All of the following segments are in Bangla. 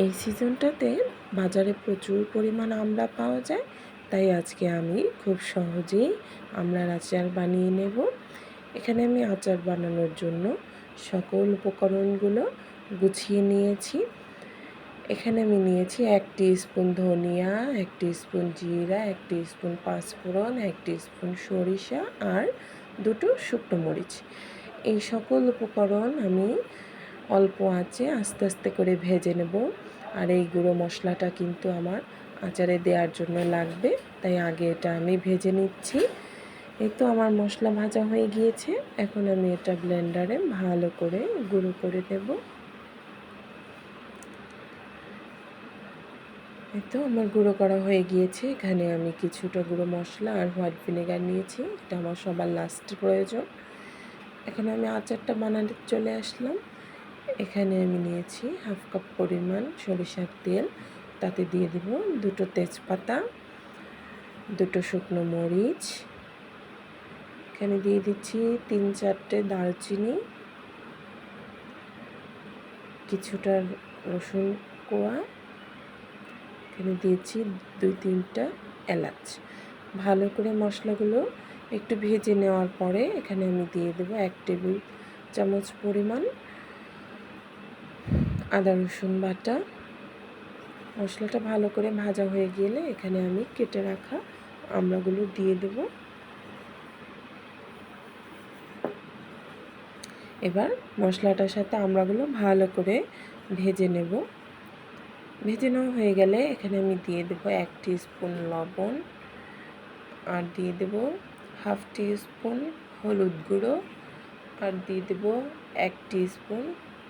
এই সিজনটাতে বাজারে প্রচুর পরিমাণ আমড়া পাওয়া যায়, তাই আজকে আমি খুব সহজেই আমড়ার আচার বানিয়ে নেব। এখানে আমি আচার বানানোর জন্য সকল উপকরণগুলো গুছিয়ে নিয়েছি। এখানে আমি নিয়েছি 1 টিস্পুন ধনিয়া, 1 টিস্পুন জিরা, 1 টিস্পুন পাঁচফোড়ন, 1 টিস্পুন সরিষা আর 2টো শুকনো মরিচ। এই সকল উপকরণ আমি অল্প আঁচে আস্তে আস্তে করে ভেজে নেব। আর এই গুঁড়ো মশলাটা কিন্তু আমার আচারে দেওয়ার জন্য লাগবে, তাই আগে এটা আমি ভেজে নিচ্ছি। এই তো আমার মশলা ভাজা হয়ে গিয়েছে, এখন আমি এটা ব্লেন্ডারে ভালো করে গুঁড়ো করে নেব। এই তো আমার গুঁড়ো করা হয়ে গিয়েছে। এখানে আমি কিছুটা গুঁড়ো মশলা আর হোয়াইট ভিনেগার নিয়েছি, এটা আমার সবার লাস্টে প্রয়োজন। এখন আমি আচারটা বানাতে চলে আসলাম। এখানে আমি নিয়েছি 1/2 কাপ পরিমাণ সরিষার তেল, তাতে দিয়ে দেব 2টো তেজপাতা, 2টো শুকনো মরিচ, এখানে দিয়ে দিচ্ছি 3-4টে দারচিনি, কিছুটা রসুন কোয়া, এখানে দিয়েছি 2-3টা এলাচ। ভালো করে মশলাগুলো একটু ভেজে নেওয়ার পরে এখানে আমি দিয়ে দেব 1 টেবিল চামচ পরিমাণ আদা রসুন বাটা। মশলাটা ভালো করে ভাজা হয়ে গেলে এখানে আমি কেটে রাখা আমড়াগুলো দিয়ে দেব। এবার মশলাটার সাথে আমড়াগুলো ভালো করে ভেজে নেব। ভেজে নেওয়া হয়ে গেলে এখানে আমি দিয়ে দেব 1 টিস্পুন লবণ, আর দিয়ে দেব 1/2 টিস্পুন হলুদ গুঁড়ো, আর দিয়ে দেব 1 টিস্পুন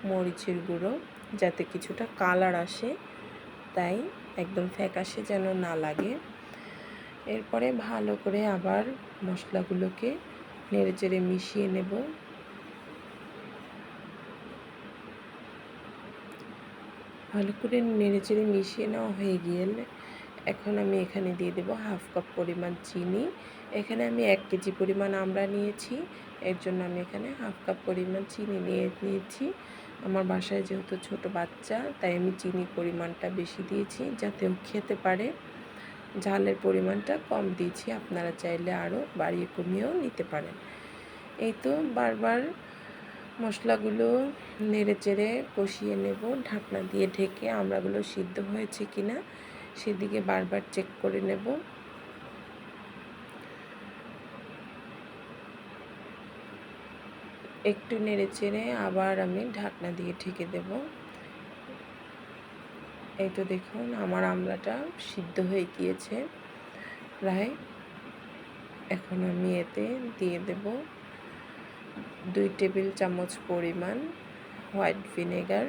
মরিচের গুঁড়ো, যাতে কিছুটা কালার আসে, তাই একদম ফ্যাকাশে যেন না লাগে। এরপরে ভালো করে আবার মশলাগুলোকে নেড়েচেড়ে মিশিয়ে নেব। ভালো করে নেড়েচেড়ে মিশিয়ে নেওয়া হয়ে গেলে এখন আমি এখানে দিয়ে দেব 1/2 কাপ পরিমাণ চিনি। এখানে আমি 1 কেজি পরিমাণ আমড়া নিয়েছি, এর জন্য আমি এখানে 1/2 কাপ পরিমাণ চিনি নিয়েছি। আমার বাসায় যেহেতু ছোট বাচ্চা, তাই আমি চিনির পরিমাণটা বেশি দিয়েছি, যাতে ও খেতে পারে। ঝালের পরিমাণটা কম দিয়েছি, আপনারা চাইলে আরও বাড়িয়ে কমিয়েও নিতে পারেন। এই তো বারবার মশলাগুলো নেড়েচেড়ে কষিয়ে নেব, ঢাকনা দিয়ে ঢেকে আমড়াগুলো সিদ্ধ হয়েছে কিনা সেদিকে বারবার চেক করে নেব। একটু নেড়েচেড়ে আবার আমি ঢাকনা দিয়ে ঢেকে দেব। এই তো দেখুন আমার আমড়াটা সিদ্ধ হয়ে গিয়েছে প্রায়। এখন আমি এতে দিয়ে দেব 2 টেবিল চামচ পরিমাণ হোয়াইট ভিনেগার,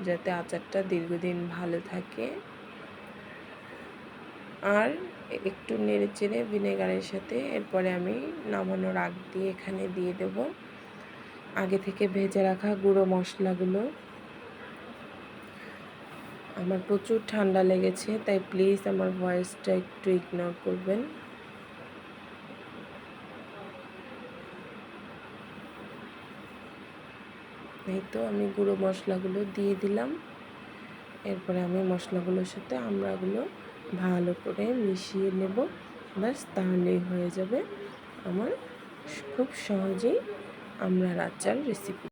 যাতে আচারটা দীর্ঘদিন ভালো থাকে। আর একটু নেড়েচেড়ে ভিনেগারের সাথে এরপরে আমি নামানোর আগ দিয়ে এখানে দিয়ে দেব আগে থেকে ভেজে রাখা গুঁড়ো মশলাগুলো। আমার প্রচুর ঠান্ডা লেগেছে, তাই প্লিজ আমার ভয়েসটা একটু ইগনোর করবেন। এই তো আমি গুঁড়ো মশলাগুলো দিয়ে দিলাম। এরপরে আমি মশলাগুলোর সাথে আমড়াগুলো ভালো করে মিশিয়ে নেব। ব্যাস তাহলেই হয়ে যাবে আমার খুব সহজেই আমড়ার আচার রেসিপি।